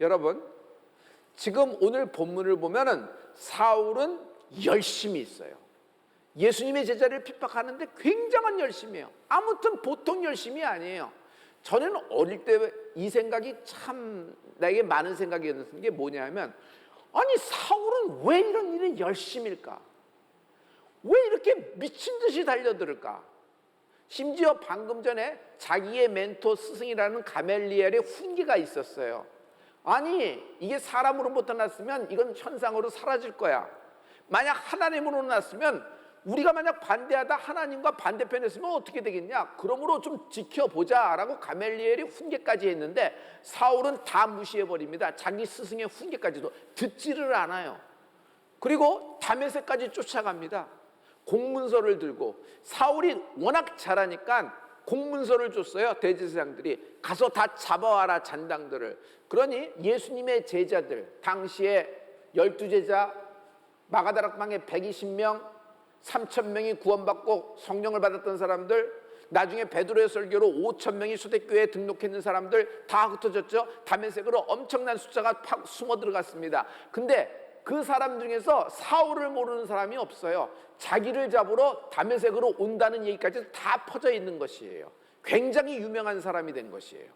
여러분, 지금 오늘 본문을 보면은 사울은 열심히 있어요. 예수님의 제자를 핍박하는데 굉장한 열심이에요. 아무튼 보통 열심이 아니에요. 저는 어릴 때 이 생각이 참 나에게 많은 생각이었는 게 뭐냐면, 아니 사울은 왜 이런 일에 열심일까? 왜 이렇게 미친 듯이 달려들을까? 심지어 방금 전에 자기의 멘토 스승이라는 가멜리엘의 훈계가 있었어요. 아니 이게 사람으로부터 났으면 이건 현상으로 사라질 거야. 만약 하나님으로 났으면 우리가 만약 반대하다 하나님과 반대편에 있으면 어떻게 되겠냐? 그러므로 좀 지켜보자 라고 가멜리엘이 훈계까지 했는데 사울은 다 무시해버립니다. 자기 스승의 훈계까지도 듣지를 않아요. 그리고 다메섹까지 쫓아갑니다. 공문서를 들고. 사울이 워낙 잘하니까 공문서를 줬어요. 대제사장들이 가서 다 잡아와라 잔당들을. 그러니 예수님의 제자들, 당시에 12제자, 마가다락방에 120명, 3,000명이 구원받고 성령을 받았던 사람들, 나중에 베드로의 설교로 5,000명이 초대교회에 등록했는 사람들 다 흩어졌죠. 다메섹으로 엄청난 숫자가 팍 숨어 들어갔습니다. 근데 그 사람 중에서 사울을 모르는 사람이 없어요. 자기를 잡으러 다메섹으로 온다는 얘기까지 다 퍼져 있는 것이에요. 굉장히 유명한 사람이 된 것이에요.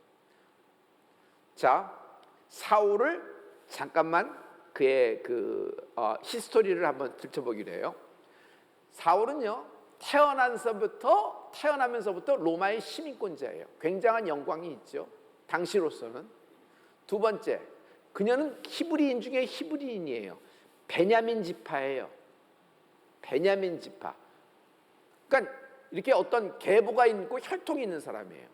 자, 사울을 잠깐만 그의 히스토리를 한번 들춰보기로 해요. 사울은요, 태어나면서부터 로마의 시민권자예요. 굉장한 영광이 있죠, 당시로서는. 두 번째, 그녀는 히브리인 중에 히브리인이에요. 베냐민 지파예요. 베냐민 지파. 그러니까 이렇게 어떤 계보가 있고 혈통이 있는 사람이에요.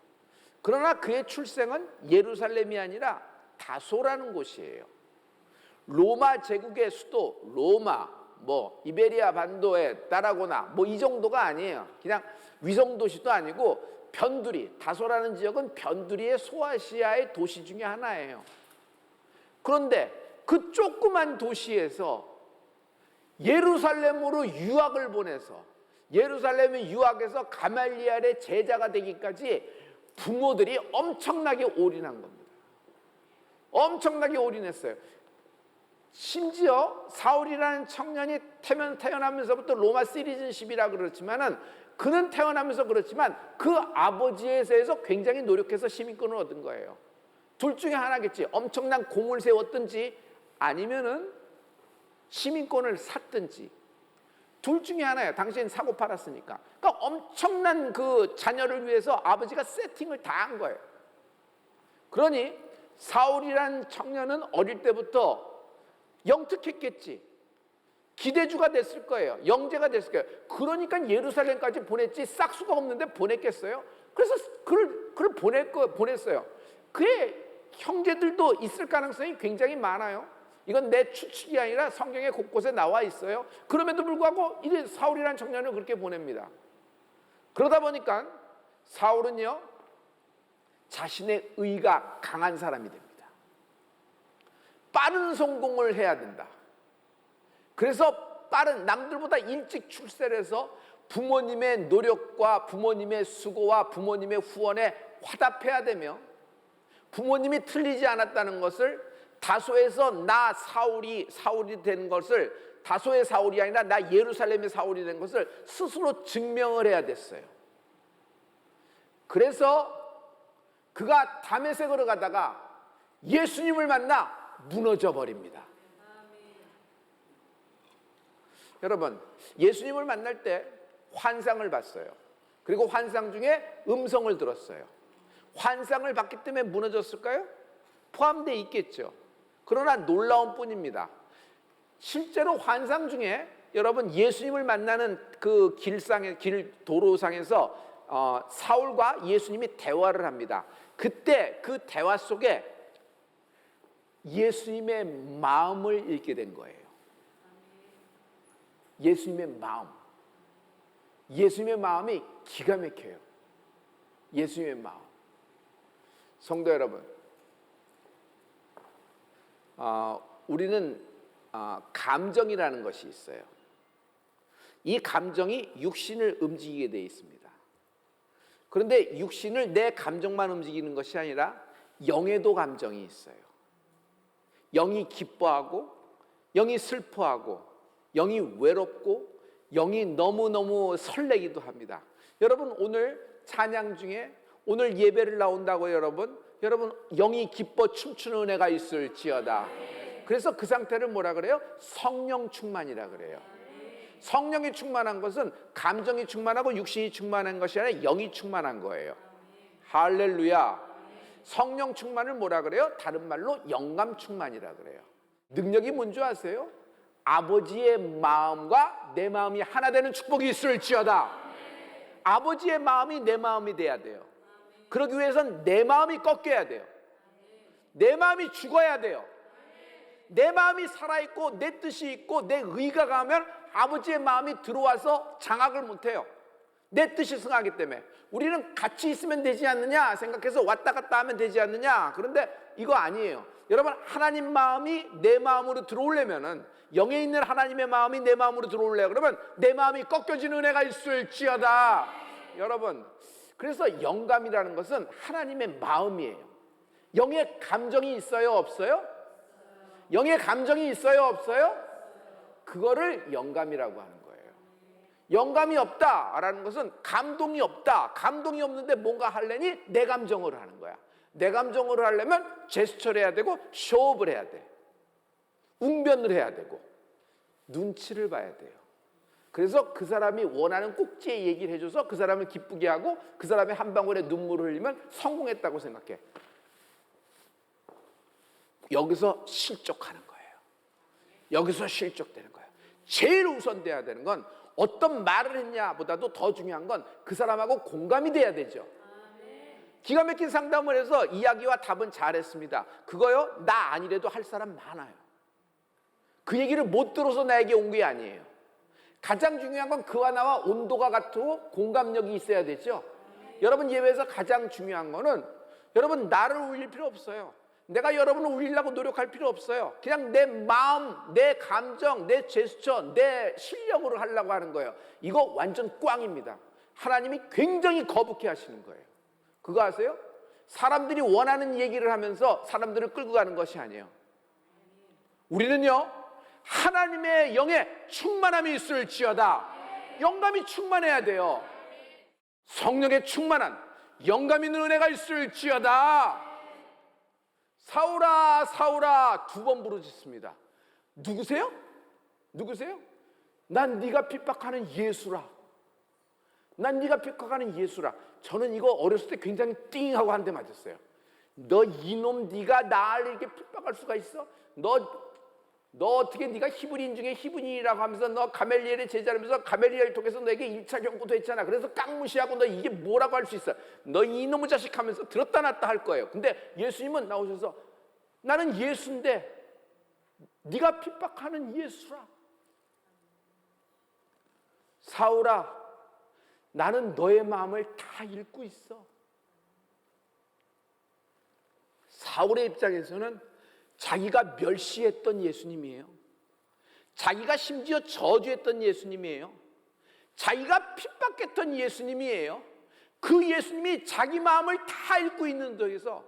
그러나 그의 출생은 예루살렘이 아니라 다소라는 곳이에요. 로마 제국의 수도 로마, 이베리아 반도의 따라고나 이 정도가 아니에요. 그냥 위성도시도 아니고 변두리, 다소라는 지역은 변두리의 소아시아의 도시 중에 하나예요. 그런데 그 조그만 도시에서 예루살렘으로 유학을 보내서 예루살렘의 유학에서 가말리엘의 제자가 되기까지 부모들이 엄청나게 올인한 겁니다. 엄청나게 올인했어요. 심지어 사울이라는 청년이 태어나면서부터 로마 시리즌십이라 그렇지만은 그는 태어나면서 그렇지만 그 아버지에 대해서 굉장히 노력해서 시민권을 얻은 거예요. 둘 중에 하나겠지. 엄청난 공을 세웠든지 아니면은 시민권을 샀든지 둘 중에 하나예요. 당시엔 사고 팔았으니까. 그러니까 엄청난 그 자녀를 위해서 아버지가 세팅을 다 한 거예요. 그러니 사울이라는 청년은 어릴 때부터 영특했겠지. 기대주가 됐을 거예요. 영재가 됐을 거예요. 그러니까 예루살렘까지 보냈지 싹수가 없는데 보냈겠어요? 그래서 그를 보냈어요. 그의 형제들도 있을 가능성이 굉장히 많아요. 이건 내 추측이 아니라 성경에 곳곳에 나와 있어요. 그럼에도 불구하고 이 사울이라는 청년을 그렇게 보냅니다. 그러다 보니까 사울은요, 자신의 의가 강한 사람이 됩니다. 빠른 성공을 해야 된다. 그래서 남들보다 일찍 출세를 해서 부모님의 노력과 부모님의 수고와 부모님의 후원에 화답해야 되며 부모님이 틀리지 않았다는 것을 다소에서 나 사울이 된 것을 다소의 사울이 아니라 나 예루살렘의 사울이 된 것을 스스로 증명을 해야 됐어요. 그래서 그가 다메섹으로 가다가 예수님을 만나 무너져 버립니다. 여러분, 예수님을 만날 때 환상을 봤어요. 그리고 환상 중에 음성을 들었어요. 환상을 봤기 때문에 무너졌을까요? 포함되어 있겠죠. 그러나 놀라운 뿐입니다. 실제로 환상 중에 여러분 예수님을 만나는 그 도로상에서 사울과 예수님이 대화를 합니다. 그때 그 대화 속에 예수님의 마음을 읽게 된 거예요. 예수님의 마음. 예수님의 마음이 기가 막혀요. 예수님의 마음. 성도 여러분, 우리는 감정이라는 것이 있어요. 이 감정이 육신을 움직이게 되어 있습니다. 그런데 육신을 내 감정만 움직이는 것이 아니라 영에도 감정이 있어요. 영이 기뻐하고 영이 슬퍼하고 영이 외롭고 영이 너무너무 설레기도 합니다. 여러분 오늘 찬양 중에 오늘 예배를 나온다고 여러분 영이 기뻐 춤추는 은혜가 있을지어다. 그래서 그 상태를 뭐라 그래요? 성령 충만이라 그래요. 성령이 충만한 것은 감정이 충만하고 육신이 충만한 것이 아니라 영이 충만한 거예요. 할렐루야. 성령 충만을 뭐라 그래요? 다른 말로 영감 충만이라 그래요. 능력이 뭔지 아세요? 아버지의 마음과 내 마음이 하나 되는 축복이 있을지어다. 아버지의 마음이 내 마음이 돼야 돼요. 그러기 위해선 내 마음이 꺾여야 돼요. 내 마음이 죽어야 돼요. 내 마음이 살아있고 내 뜻이 있고 내 의가 가면 아버지의 마음이 들어와서 장악을 못해요. 내 뜻이 승하기 때문에. 우리는 같이 있으면 되지 않느냐 생각해서 왔다 갔다 하면 되지 않느냐. 그런데 이거 아니에요. 여러분 하나님 마음이 내 마음으로 들어오려면은 영에 있는 하나님의 마음이 내 마음으로 들어오려고 그러면 내 마음이 꺾여지는 은혜가 있을지어다. 여러분 그래서 영감이라는 것은 하나님의 마음이에요. 영의 감정이 있어요 없어요? 영의 감정이 있어요 없어요? 그거를 영감이라고 하는 거예요. 영감이 없다라는 것은 감동이 없다. 감동이 없는데 뭔가 하려니 내 감정으로 하는 거야. 내 감정으로 하려면 제스처를 해야 되고 쇼업을 해야 돼. 웅변을 해야 되고 눈치를 봐야 돼요. 그래서 그 사람이 원하는 꼭지의 얘기를 해줘서 그 사람을 기쁘게 하고 그 사람이 한 방울의 눈물을 흘리면 성공했다고 생각해. 여기서 실족하는 거예요. 여기서 실족되는 거예요. 제일 우선돼야 되는 건 어떤 말을 했냐보다도 더 중요한 건 그 사람하고 공감이 돼야 되죠. 기가 막힌 상담을 해서 이야기와 답은 잘했습니다. 그거요 나 아니래도 할 사람 많아요. 그 얘기를 못 들어서 나에게 온 게 아니에요. 가장 중요한 건 그와 나와 온도가 같고 공감력이 있어야 되죠. 여러분 예배에서 가장 중요한 거는 여러분 나를 울릴 필요 없어요. 내가 여러분을 울리려고 노력할 필요 없어요. 그냥 내 마음, 내 감정, 내 제스처, 내 실력으로 하려고 하는 거예요. 이거 완전 꽝입니다. 하나님이 굉장히 거북해 하시는 거예요. 그거 아세요? 사람들이 원하는 얘기를 하면서 사람들을 끌고 가는 것이 아니에요. 우리는요 하나님의 영에 충만함이 있을지어다. 영감이 충만해야 돼요. 성령에 충만한 영감 있는 은혜가 있을지어다. 사울아 사울아 2번 부르짖습니다. 누구세요? 누구세요? 난 네가 핍박하는 예수라. 난 네가 핍박하는 예수라. 저는 이거 어렸을 때 굉장히 띵하고 한 대 맞았어요. 너 이놈 네가 나를 이렇게 핍박할 수가 있어? 너 어떻게 네가 히브리인 중에 히브리인이라고 하면서 너 가멜리엘의 제자라면서 가멜리엘 통해서 너에게 1차 경고도 했잖아. 그래서 깡무시하고 너 이게 뭐라고 할 수 있어? 너 이놈의 자식 하면서 들었다 놨다 할 거예요. 근데 예수님은 나오셔서 나는 예수인데 네가 핍박하는 예수라. 사울아 나는 너의 마음을 다 읽고 있어. 사울의 입장에서는 자기가 멸시했던 예수님이에요. 자기가 심지어 저주했던 예수님이에요. 자기가 핍박했던 예수님이에요. 그 예수님이 자기 마음을 다 읽고 있는 데에서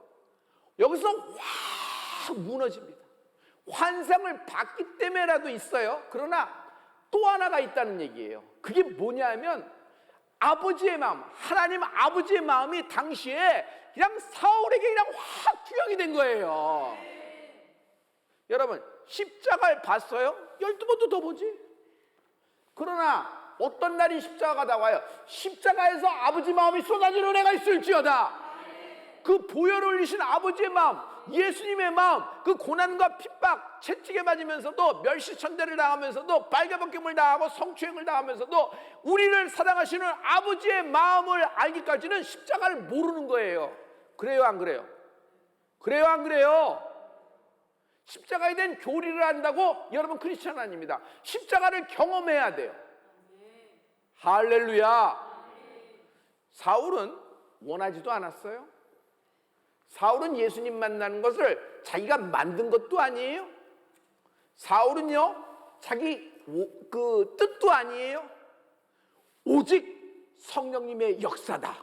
여기서 확 무너집니다. 환상을 봤기 때문에라도 있어요. 그러나 또 하나가 있다는 얘기예요. 그게 뭐냐면 아버지의 마음, 하나님 아버지의 마음이 당시에 그냥 사울에게 그냥 확 투영이 된 거예요. 여러분 십자가를 봤어요? 12번도 더 보지. 그러나 어떤 날이 십자가가 나와요? 십자가에서 아버지 마음이 쏟아지는 은혜가 있을지어다. 그 보혈을 흘리신 아버지의 마음, 예수님의 마음, 그 고난과 핍박, 채찍에 맞으면서도 멸시천대를 당하면서도 빨개벗김을 당하고 성추행을 당하면서도 우리를 사랑하시는 아버지의 마음을 알기까지는 십자가를 모르는 거예요. 그래요 안 그래요? 그래요 안 그래요? 십자가에 대한 교리를 한다고 여러분 크리스찬 아닙니다. 십자가를 경험해야 돼요. 할렐루야. 사울은 원하지도 않았어요. 사울은 예수님 만나는 것을 자기가 만든 것도 아니에요. 사울은요 자기 그 뜻도 아니에요. 오직 성령님의 역사다.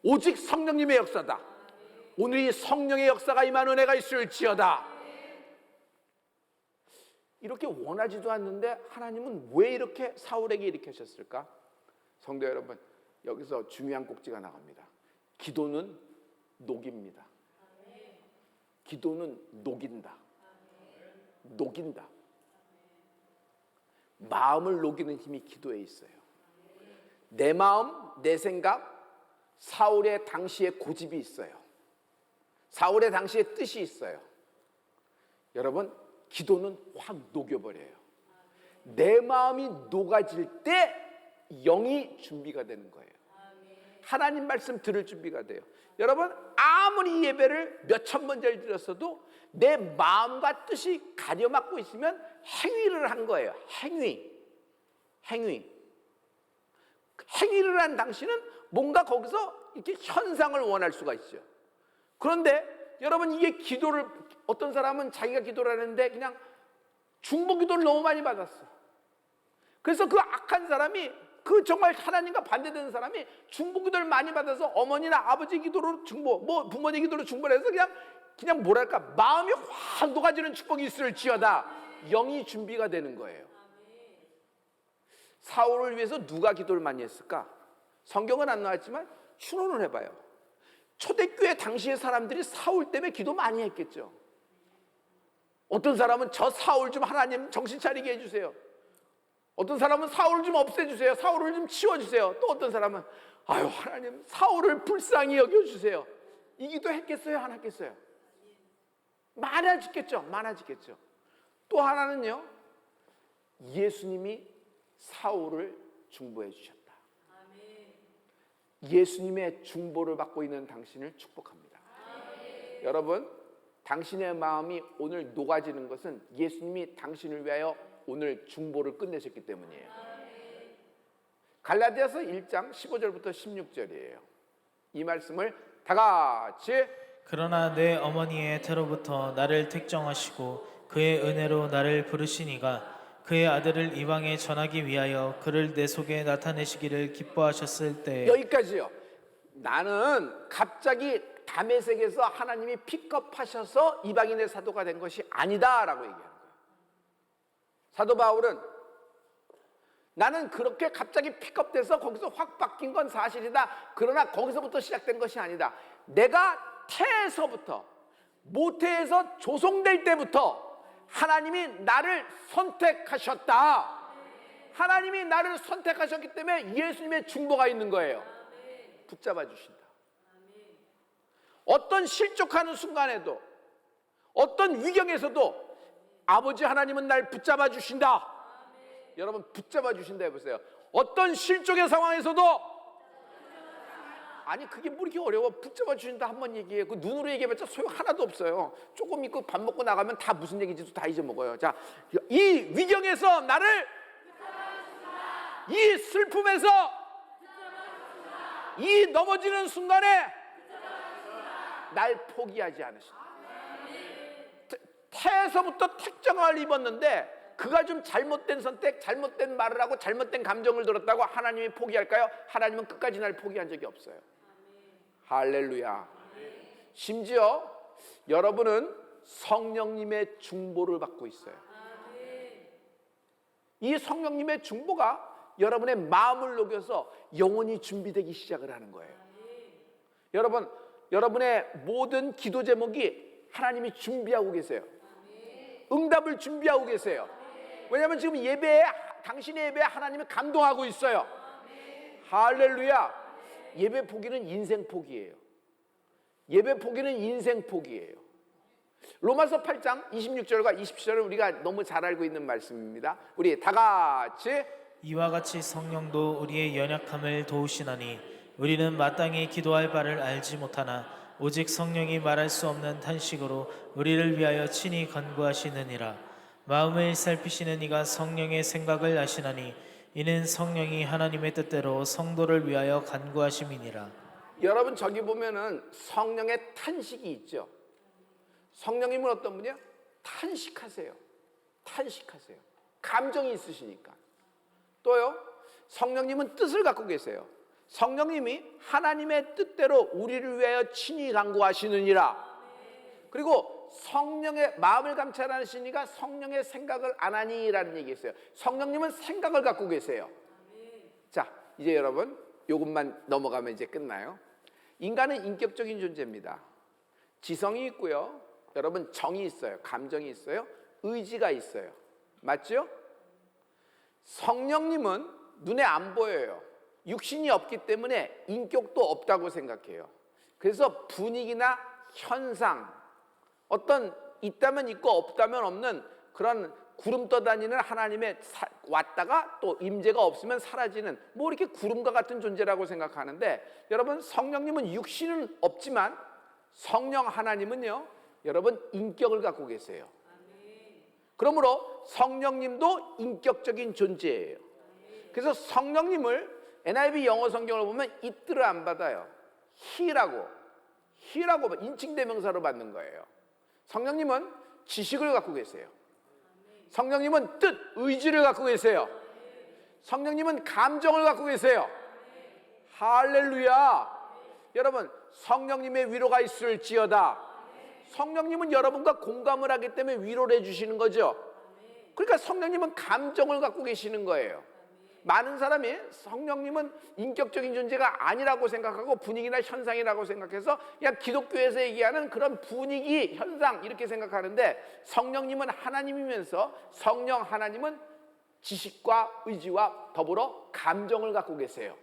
오직 성령님의 역사다. 오늘 이 성령의 역사가 임한 은혜가 있을지어다. 이렇게 원하지도 않는데 하나님은 왜 이렇게 사울에게 이렇게 하셨을까? 성도 여러분, 여기서 중요한 꼭지가 나갑니다. 기도는 녹입니다. 기도는 녹인다. 녹인다. 마음을 녹이는 힘이 기도에 있어요. 내 마음, 내 생각, 사울의 당시의 고집이 있어요. 사울의 당시의 뜻이 있어요. 여러분, 기도는 확 녹여버려요. 내 마음이 녹아질 때 영이 준비가 되는 거예요. 하나님 말씀 들을 준비가 돼요. 여러분, 아무리 예배를 몇천 번째를 드렸어도 내 마음과 뜻이 가려막고 있으면 행위를 한 거예요. 행위를 한 당신은 뭔가 거기서 이렇게 현상을 원할 수가 있죠. 그런데 여러분, 이게 기도를, 어떤 사람은 자기가 기도를 하는데 그냥 중보 기도를 너무 많이 받았어. 그래서 그 악한 사람이, 그 정말 하나님과 반대되는 사람이 중보 기도를 많이 받아서 어머니나 아버지 기도로 중보, 뭐 부모님 기도로 중보를 해서 그냥 뭐랄까, 마음이 확 녹아지는 축복이 있을지어다. 영이 준비가 되는 거예요. 사울을 위해서 누가 기도를 많이 했을까? 성경은 안 나왔지만 추론을 해봐요. 초대교회 당시의 사람들이 사울 때문에 기도 많이 했겠죠. 어떤 사람은 저 사울 좀 하나님 정신 차리게 해주세요. 어떤 사람은 사울을 좀 없애주세요. 사울을 좀 치워주세요. 또 어떤 사람은 아유 하나님 사울을 불쌍히 여겨주세요. 이 기도 했겠어요? 안 했겠어요? 많아지겠죠. 또 하나는요, 예수님이 사울을 중보해 주셨다. 예수님의 중보를 받고 있는 당신을 축복합니다. 여러분, 당신의 마음이 오늘 녹아지는 것은 예수님이 당신을 위하여 오늘 중보를 끝내셨기 때문이에요. 갈라디아서 1장 15절부터 16절이에요. 이 말씀을 다 같이. 그러나 내 어머니의 태로부터 나를 택정하시고 그의 은혜로 나를 부르시니가 그의 아들을 이방에 전하기 위하여 그를 내 속에 나타내시기를 기뻐하셨을 때. 여기까지요. 나는 갑자기 다메섹에서 하나님이 픽업하셔서 이방인의 사도가 된 것이 아니다라고 얘기하는 거예요. 사도 바울은 나는 그렇게 갑자기 픽업돼서 거기서 확 바뀐 건 사실이다. 그러나 거기서부터 시작된 것이 아니다. 내가 태에서부터, 모태에서 조성될 때부터 하나님이 나를 선택하셨다. 하나님이 나를 선택하셨기 때문에 예수님의 중보가 있는 거예요. 붙잡아 주신다. 어떤 실족하는 순간에도, 어떤 위경에서도 아버지 하나님은 날 붙잡아 주신다. 여러분, 붙잡아 주신다 해보세요. 어떤 실족의 상황에서도, 아니 그게 뭐 이렇게 어려워. 붙잡아 주신다 한번 얘기해. 그 눈으로 얘기해봤자 소용 하나도 없어요. 조금 있고 밥 먹고 나가면 다 무슨 얘기인지도 다 잊어먹어요. 자, 이 위경에서 나를, 이 슬픔에서, 이 넘어지는 순간에 날 포기하지 않으신다. 태에서부터 택정을 입었는데 그가 좀 잘못된 선택, 잘못된 말을 하고 잘못된 감정을 들었다고 하나님이 포기할까요? 하나님은 끝까지 날 포기한 적이 없어요. 할렐루야. 심지어 여러분은 성령님의 중보를 받고 있어요. 이 성령님의 중보가 여러분의 마음을 녹여서 영혼이 준비되기 시작을 하는 거예요. 여러분, 여러분의 모든 기도 제목이 하나님이 준비하고 계세요. 응답을 준비하고 계세요. 왜냐하면 지금 예배에, 당신의 예배에 하나님이 감동하고 있어요. 할렐루야. 예배 포기는 인생 포기예요. 예배 포기는 인생 포기예요. 로마서 8장 26절과 27절은 우리가 너무 잘 알고 있는 말씀입니다. 우리 다 같이. 이와 같이 성령도 우리의 연약함을 도우시나니 우리는 마땅히 기도할 바를 알지 못하나 오직 성령이 말할 수 없는 탄식으로 우리를 위하여 친히 간구하시느니라. 마음을 살피시는 이가 성령의 생각을 아시나니 이는 성령이 하나님의 뜻대로 성도를 위하여 간구하심이니라. 여러분, 저기 보면은 성령의 탄식이 있죠. 성령님은 어떤 분이요? 탄식하세요. 감정이 있으시니까. 또요, 성령님은 뜻을 갖고 계세요. 성령님이 하나님의 뜻대로 우리를 위하여 친히 간구하시느니라. 그리고 성령의 마음을 감찰하시는 이가 성령의 생각을 안 하니라는 얘기 있어요. 성령님은 생각을 갖고 계세요. 자, 이제 여러분 요것만 넘어가면 이제 끝나요. 인간은 인격적인 존재입니다. 지성이 있고요. 여러분 정이 있어요. 감정이 있어요. 의지가 있어요. 맞죠? 성령님은 눈에 안 보여요. 육신이 없기 때문에 인격도 없다고 생각해요. 그래서 분위기나 현상, 어떤 있다면 있고 없다면 없는 그런 구름 떠다니는 하나님의 왔다가 또 임재가 없으면 사라지는 뭐 이렇게 구름과 같은 존재라고 생각하는데, 여러분 성령님은 육신은 없지만 성령 하나님은요, 여러분 인격을 갖고 계세요. 그러므로 성령님도 인격적인 존재예요. 그래서 성령님을 NIV 영어 성경을 보면 it를 안 받아요. he라고 인칭대명사로 받는 거예요. 성령님은 지식을 갖고 계세요. 성령님은 뜻, 의지를 갖고 계세요. 성령님은 감정을 갖고 계세요. 할렐루야. 여러분 성령님의 위로가 있을지어다. 성령님은 여러분과 공감을 하기 때문에 위로를 해주시는 거죠. 그러니까 성령님은 감정을 갖고 계시는 거예요. 많은 사람이 성령님은 인격적인 존재가 아니라고 생각하고 분위기나 현상이라고 생각해서 그냥 기독교에서 얘기하는 그런 분위기, 현상 이렇게 생각하는데, 성령님은 하나님이면서 성령 하나님은 지식과 의지와 더불어 감정을 갖고 계세요.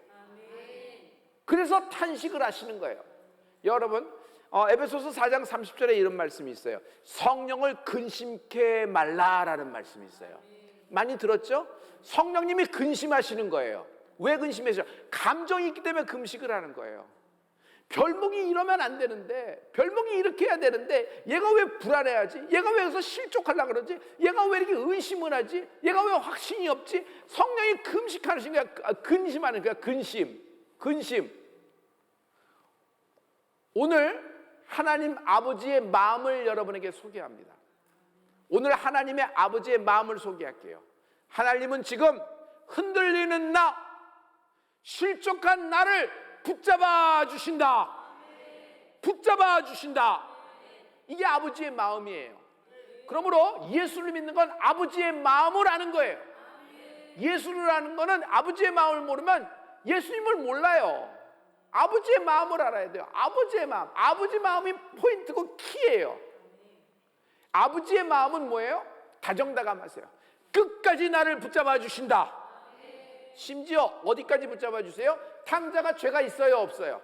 그래서 탄식을 하시는 거예요. 여러분 에베소서 4장 30절에 이런 말씀이 있어요. 성령을 근심케 말라라는 말씀이 있어요. 많이 들었죠? 성령님이 근심하시는 거예요. 왜 근심하셔? 감정이 있기 때문에 금식을 하는 거예요. 별목이 이러면 안 되는데, 별목이 이렇게 해야 되는데 얘가 왜 불안해하지? 얘가 왜 여기서 실족하려고 그러지? 얘가 왜 이렇게 의심을 하지? 얘가 왜 확신이 없지? 성령이 금식하시는 거야. 근심하는 거야. 근심. 오늘 하나님 아버지의 마음을 여러분에게 소개합니다. 오늘 하나님의 아버지의 마음을 소개할게요. 하나님은 지금 흔들리는 나, 실족한 나를 붙잡아 주신다. 이게 아버지의 마음이에요. 그러므로 예수를 믿는 건 아버지의 마음을 아는 거예요. 예수를 아는 거는 아버지의 마음을 모르면 예수님을 몰라요. 아버지의 마음을 알아야 돼요. 아버지의 마음. 아버지 마음이 포인트고 키예요. 아버지의 마음은 뭐예요? 다정다감하세요. 끝까지 나를 붙잡아 주신다. 심지어 어디까지 붙잡아 주세요? 탕자가 죄가 있어요, 없어요?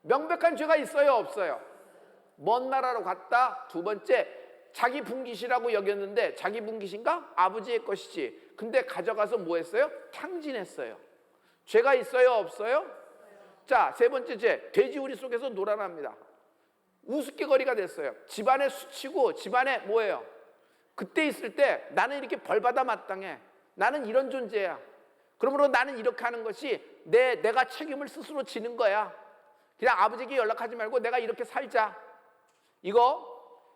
명백한 죄가 있어요, 없어요? 먼 나라로 갔다. 두 번째, 자기 분깃이라고 여겼는데 자기 분깃인가? 아버지의 것이지. 근데 가져가서 뭐 했어요? 탕진했어요. 죄가 있어요, 없어요? 자, 세 번째 죄, 돼지우리 속에서 놀아납니다. 우습게거리가 됐어요. 집안에 수치고 집안에 뭐예요? 그때 있을 때 나는 이렇게 벌받아 마땅해. 나는 이런 존재야. 그러므로 나는 이렇게 하는 것이 내가 책임을 스스로 지는 거야. 그냥 아버지에게 연락하지 말고 내가 이렇게 살자. 이거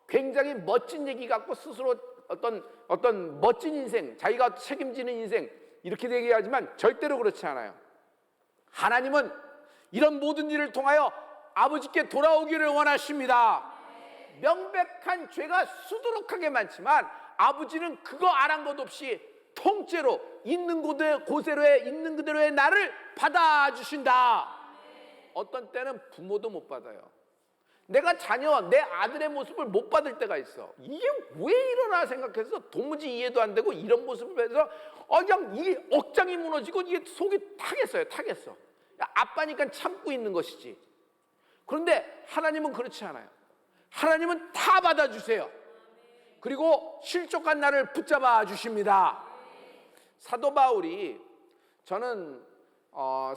굉장히 멋진 얘기 갖고 스스로 어떤 멋진 인생, 자기가 책임지는 인생 이렇게 얘기하지만 절대로 그렇지 않아요. 하나님은 이런 모든 일을 통하여 아버지께 돌아오기를 원하십니다. 명백한 죄가 수두룩하게 많지만 아버지는 그거 아랑 것 없이 통째로 있는 그대로의 나를 받아주신다. 어떤 때는 부모도 못 받아요. 내가 내 아들의 모습을 못 받을 때가 있어. 이게 왜 이러나 생각해서 도무지 이해도 안 되고, 이런 모습을 해서 그냥 이 억장이 무너지고 이게 속이 타겠어. 아빠니까 참고 있는 것이지. 그런데 하나님은 그렇지 않아요. 하나님은 다 받아주세요. 그리고 실족한 나를 붙잡아 주십니다. 사도 바울이, 저는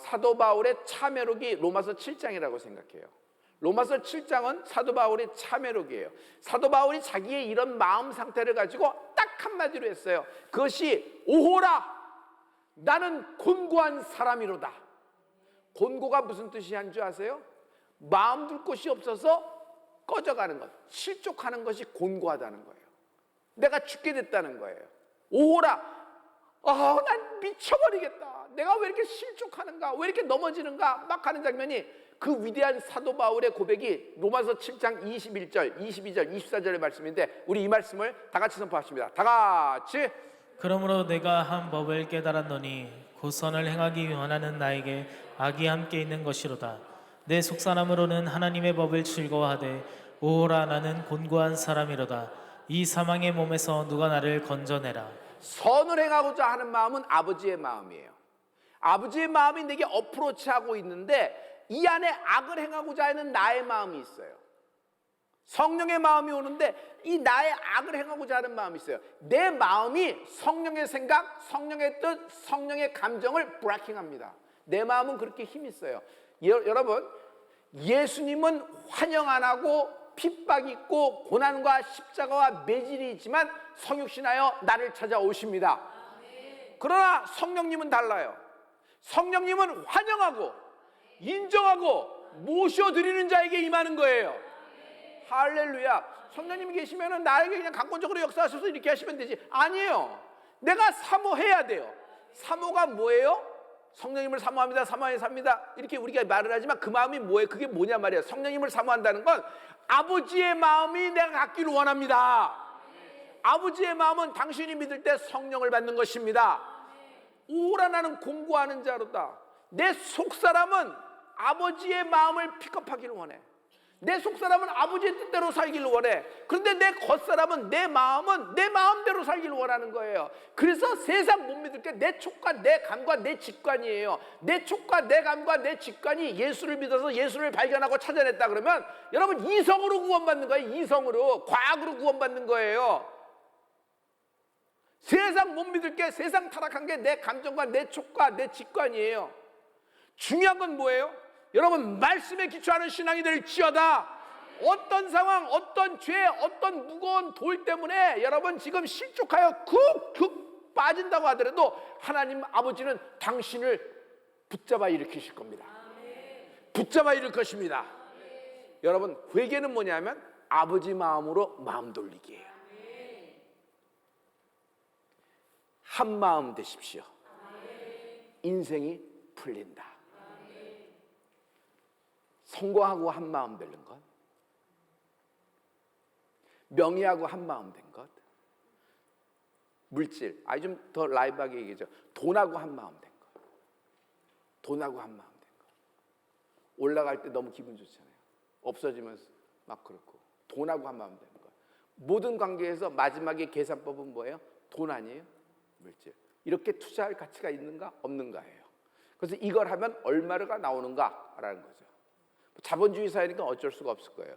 사도 바울의 참회록이 로마서 7장이라고 생각해요. 로마서 7장은 사도 바울의 참회록이에요. 사도 바울이 자기의 이런 마음 상태를 가지고 딱 한마디로 했어요. 그것이 오호라, 나는 곤고한 사람이로다. 곤고가 무슨 뜻이 한 줄 아세요? 마음 둘 곳이 없어서 꺼져가는 것, 실족하는 것이 곤고하다는 거예요. 내가 죽게 됐다는 거예요. 오호라, 난 미쳐버리겠다. 내가 왜 이렇게 실족하는가, 왜 이렇게 넘어지는가 막 하는 장면이 그 위대한 사도 바울의 고백이 로마서 7장 21절, 22절, 24절의 말씀인데 우리 이 말씀을 다 같이 선포하십니다. 다 같이. 그러므로 내가 한 법을 깨달았노니 곧 선을 행하기 원하는 나에게 악이 함께 있는 것이로다. 내 속사람으로는 하나님의 법을 즐거워하되 오호라 나는 곤고한 사람이로다. 이 사망의 몸에서 누가 나를 건져내라. 선을 행하고자 하는 마음은 아버지의 마음이에요. 아버지의 마음이 내게 어프로치하고 있는데 이 안에 악을 행하고자 하는 나의 마음이 있어요. 성령의 마음이 오는데 이 나의 악을 행하고자 하는 마음이 있어요. 내 마음이 성령의 생각, 성령의 뜻, 성령의 감정을 브레이킹합니다. 내 마음은 그렇게 힘이 있어요. 여러분, 예수님은 환영 안 하고 핍박 있고 고난과 십자가와 매질이 있지만 성육신하여 나를 찾아오십니다. 그러나 성령님은 달라요. 성령님은 환영하고 인정하고 모셔드리는 자에게 임하는 거예요. 할렐루야. 성령님이 계시면 나에게 그냥 강권적으로 역사하셔서 이렇게 하시면 되지. 아니에요. 내가 사모해야 돼요. 사모가 뭐예요? 성령님을 사모합니다. 사모하여 삽니다. 이렇게 우리가 말을 하지만 그 마음이 뭐예요? 그게 뭐냐 말이에요. 성령님을 사모한다는 건 아버지의 마음이 내가 갖기를 원합니다. 아버지의 마음은 당신이 믿을 때 성령을 받는 것입니다. 오라 나는 공고하는 자로다. 내 속사람은 아버지의 마음을 픽업하기를 원해. 내 속사람은 아버지의 뜻대로 살기를 원해. 그런데 내 겉사람은 내 마음은 내 마음대로 살기를 원하는 거예요. 그래서 세상 못 믿을 게 내 촉과 내 감과 내 직관이에요. 내 촉과 내 감과 내 직관이 예수를 믿어서 예수를 발견하고 찾아냈다 그러면 여러분 이성으로 구원받는 거예요. 이성으로, 과학으로 구원받는 거예요. 세상 못 믿을 게, 세상 타락한 게 내 감정과 내 촉과 내 직관이에요. 중요한 건 뭐예요? 여러분 말씀에 기초하는 신앙이 될지어다. 어떤 상황, 어떤 죄, 어떤 무거운 돌 때문에 여러분 지금 실족하여 쿡쿡 빠진다고 하더라도 하나님 아버지는 당신을 붙잡아 일으키실 겁니다. 붙잡아 일으킬 것입니다. 여러분 회개는 뭐냐면 아버지 마음으로 마음 돌리기예요. 한 마음 되십시오. 인생이 풀린다. 성공하고 한 마음 되는 것, 명예하고 한 마음 된 것, 물질, 좀 더 라이브하게 얘기하죠. 돈하고 한 마음 된 것, 돈하고 한 마음 된 것. 올라갈 때 너무 기분 좋잖아요. 없어지면서 막 그렇고 돈하고 한 마음 되는 것. 모든 관계에서 마지막에 계산법은 뭐예요? 돈 아니에요? 물질. 이렇게 투자할 가치가 있는가 없는가예요. 그래서 이걸 하면 얼마가 나오는가라는 거죠. 자본주의 사회니까 어쩔 수가 없을 거예요.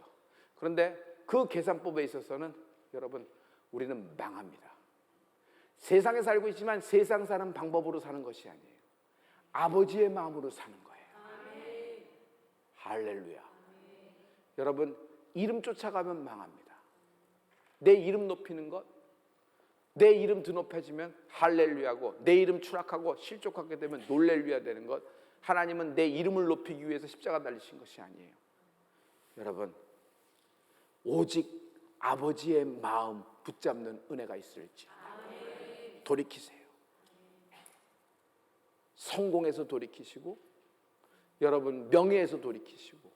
그런데 그 계산법에 있어서는 여러분 우리는 망합니다. 세상에 살고 있지만 세상 사는 방법으로 사는 것이 아니에요. 아버지의 마음으로 사는 거예요. 아멘. 할렐루야. 아멘. 여러분 이름 쫓아가면 망합니다. 내 이름 높이는 것, 내 이름 드높여지면 할렐루야고, 내 이름 추락하고 실족하게 되면 놀렐루야 되는 것. 하나님은 내 이름을 높이기 위해서 십자가 달리신 것이 아니에요. 여러분 오직 아버지의 마음 붙잡는 은혜가 있을지 돌이키세요. 성공에서 돌이키시고, 여러분 명예에서 돌이키시고,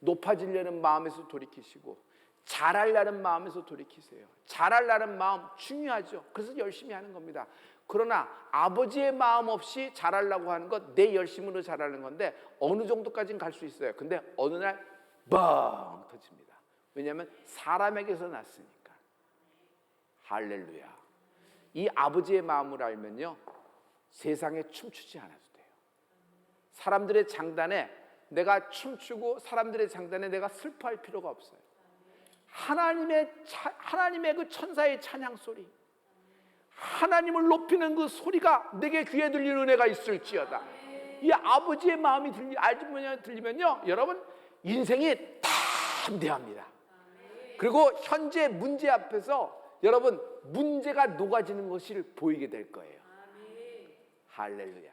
높아지려는 마음에서 돌이키시고, 잘하려는 마음에서 돌이키세요. 잘하려는 마음 중요하죠. 그래서 열심히 하는 겁니다. 그러나 아버지의 마음 없이 잘하려고 하는 것, 내 열심으로 잘하는 건데 어느 정도까지는 갈 수 있어요. 근데 어느 날 뻥 터집니다. 왜냐하면 사람에게서 났으니까. 할렐루야. 이 아버지의 마음을 알면요 세상에 춤추지 않아도 돼요. 사람들의 장단에 내가 춤추고 사람들의 장단에 내가 슬퍼할 필요가 없어요. 하나님의 그 천사의 찬양 소리, 하나님을 높이는 그 소리가 내게 귀에 들리는 은혜가 있을지어다. 이 아버지의 마음이 들리면요 여러분 인생이 담대합니다. 그리고 현재 문제 앞에서 여러분 문제가 녹아지는 것을 보이게 될 거예요. 할렐루야.